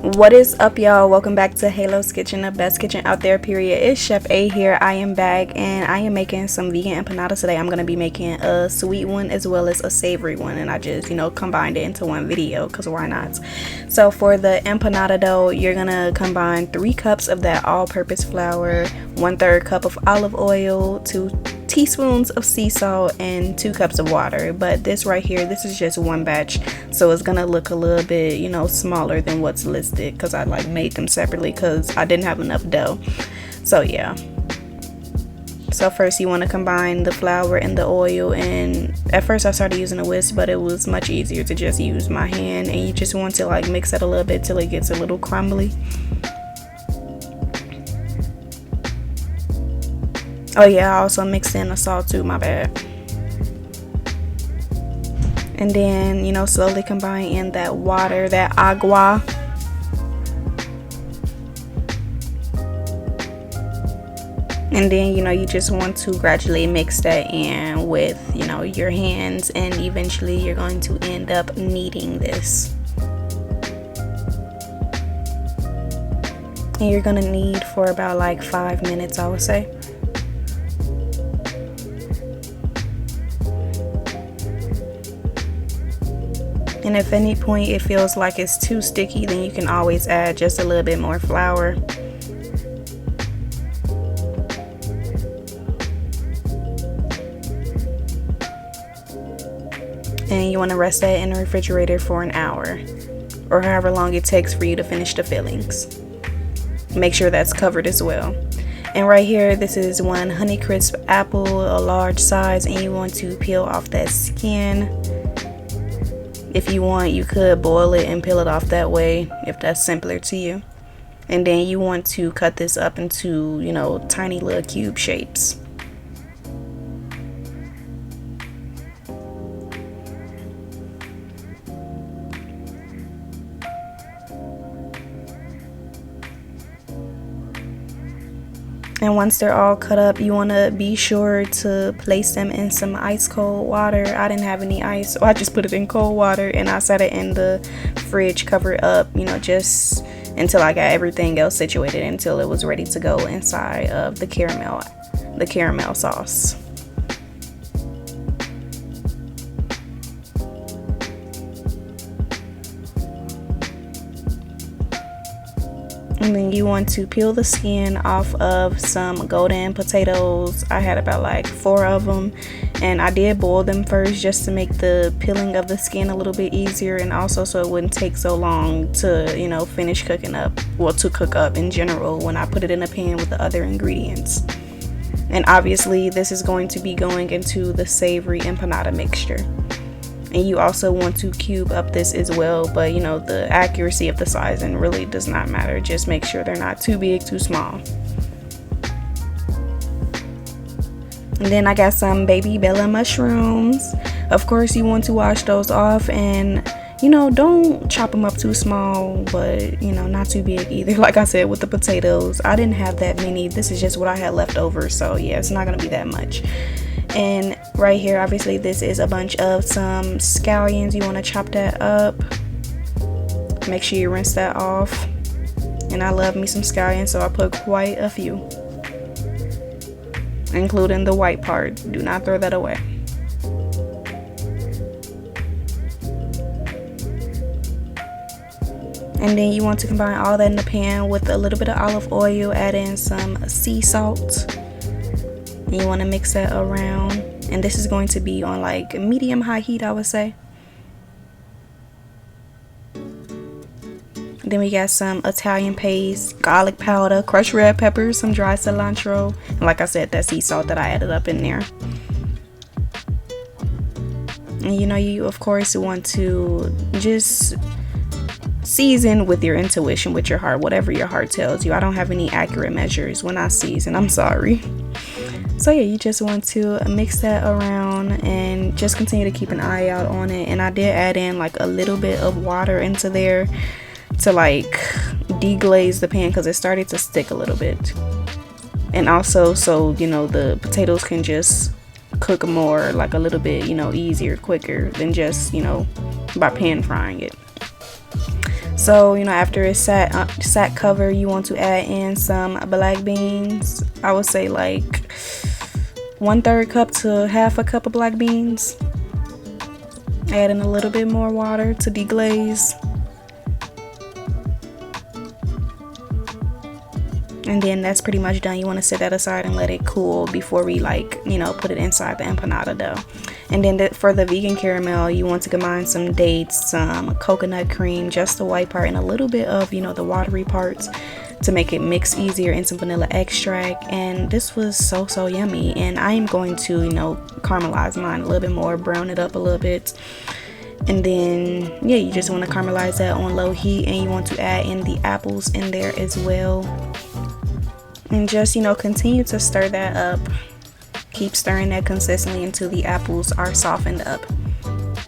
What is up, y'all? Welcome back to Halo's Kitchen, the best kitchen out there, period. It's Chef A here. I am back and I am making some vegan empanadas today. I'm going to be making a sweet one as well as a savory one, and I just, combined it into one video because why not? So for the empanada dough, you're going to combine 3 cups of that all-purpose flour, 1/3 cup of olive oil, 2 teaspoons of sea salt, and 2 cups of water. But this right here, this is just one batch, so it's gonna look a little bit smaller than what's listed because I made them separately because I didn't have enough dough. So yeah, so first you want to combine the flour and the oil, and at first I started using a whisk, but it was much easier to just use my hand, and you just want to mix it a little bit till it gets a little crumbly. Oh yeah, I also mixed in the salt too, my bad. And then, slowly combine in that water, that agua. And then, you just want to gradually mix that in with, your hands, and eventually you're going to end up kneading this. And you're gonna knead for about 5 minutes, I would say. And if at any point it feels like it's too sticky, then you can always add just a little bit more flour. And you want to rest that in the refrigerator for an hour, or however long it takes for you to finish the fillings. Make sure that's covered as well. And right here, this is one honeycrisp apple, a large size, and you want to peel off that skin. If you want, you could boil it and peel it off that way if that's simpler to you. And then you want to cut this up into, tiny little cube shapes. And once they're all cut up, you want to be sure to place them in some ice cold water. I didn't have any ice, so I just put it in cold water, and I set it in the fridge, covered up, just until I got everything else situated, until it was ready to go inside of the caramel sauce. And then you want to peel the skin off of some golden potatoes. I had about 4 of them, and I did boil them first just to make the peeling of the skin a little bit easier, and also so it wouldn't take so long to finish cooking up, to cook up in general when I put it in a pan with the other ingredients. And obviously this is going to be going into the savory empanada mixture. And you also want to cube up this as well, but the accuracy of the sizing really does not matter. Just make sure they're not too big, too small. And then I got some baby bella mushrooms. Of course you want to wash those off, and don't chop them up too small, but not too big either. Like I said with the potatoes, I didn't have that many. This is just what I had left over, so yeah, it's not gonna be that much. And right here, obviously this is a bunch of some scallions. You want to chop that up. Make sure you rinse that off. And I love me some scallions, so I put quite a few, including the white part. Do not throw that away. And then you want to combine all that in the pan with a little bit of olive oil. Add in some sea salt. You want to mix that around, and this is going to be on medium high heat, I would say. Then we got some Italian paste, garlic powder, crushed red peppers, some dry cilantro, and like I said, that sea salt that I added up in there. And you of course want to just season with your intuition, with your heart, whatever your heart tells you. I don't have any accurate measures when I season, I'm sorry. So yeah, you just want to mix that around and just continue to keep an eye out on it. And I did add in a little bit of water into there to deglaze the pan because it started to stick a little bit. And also so the potatoes can just cook more, a little bit easier, quicker than just by pan frying it. So, you know, after it's sat cover, you want to add in some black beans. I would say like 1/3 cup to half a cup of black beans. Add in a little bit more water to deglaze. And then that's pretty much done. You want to set that aside and let it cool before we, like, you know, put it inside the empanada dough. And then for the vegan caramel, you want to combine some dates, some coconut cream, just the white part, and a little bit of, you know, the watery parts to make it mix easier, and some vanilla extract. And this was so yummy. And I am going to, you know, caramelize mine a little bit more, brown it up a little bit. And then, yeah, you just want to caramelize that on low heat, and you want to add in the apples in there as well. And just, you know, continue to stir that up. Keep stirring that consistently until the apples are softened up.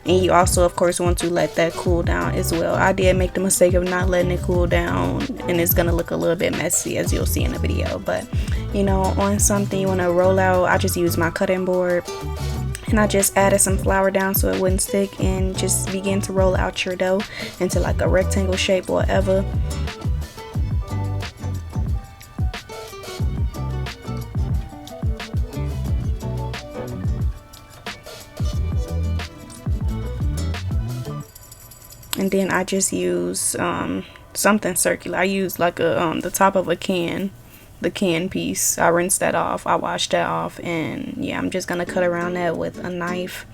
And you also, of course, want to let that cool down as well. I did make the mistake of not letting it cool down, and it's gonna look a little bit messy, as you'll see in the video. But, you know, on something you want to roll out, I just used my cutting board, and I just added some flour down so it wouldn't stick, and just begin to roll out your dough into like a rectangle shape or whatever. And then I just use something circular. I use like a the top of a can, the can piece. I rinsed that off, I washed that off, and yeah, I'm just gonna cut around that with a knife.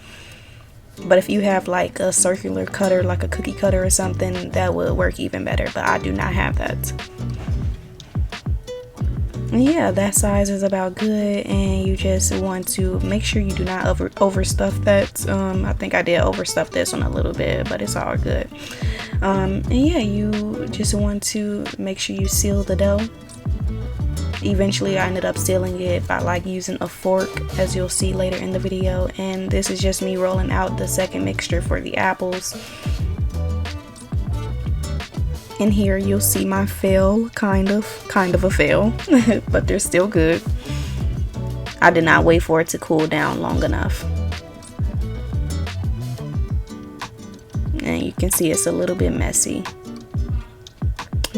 But if you have like a circular cutter, like a cookie cutter or something, that would work even better, but I do not have that. Yeah, that size is about good, and you just want to make sure you do not overstuff that. I think I did overstuff this one a little bit, but it's all good. And yeah, you just want to make sure you seal the dough. Eventually I ended up sealing it by like using a fork, as you'll see later in the video. And this is just me rolling out the second mixture for the apples. And here you'll see my fail, kind of a fail, but they're still good. I did not wait for it to cool down long enough. And you can see it's a little bit messy.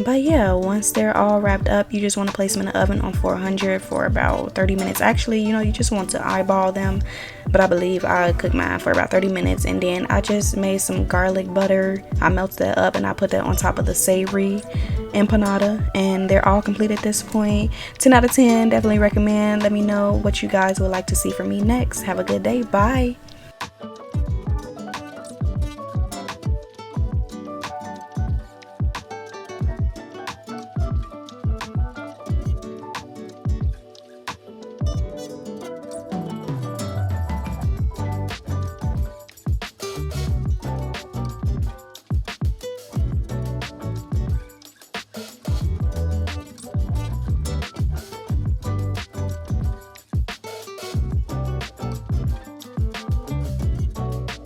But yeah, once they're all wrapped up, you just want to place them in the oven on 400 for about 30 minutes. Actually, you know, you just want to eyeball them, but I believe I cooked mine for about 30 minutes. And then I just made some garlic butter. I melted that up and I put that on top of the savory empanada, and they're all complete at this point. 10 out of 10, definitely recommend. Let me know what you guys would like to see from me next. Have a good day. Bye.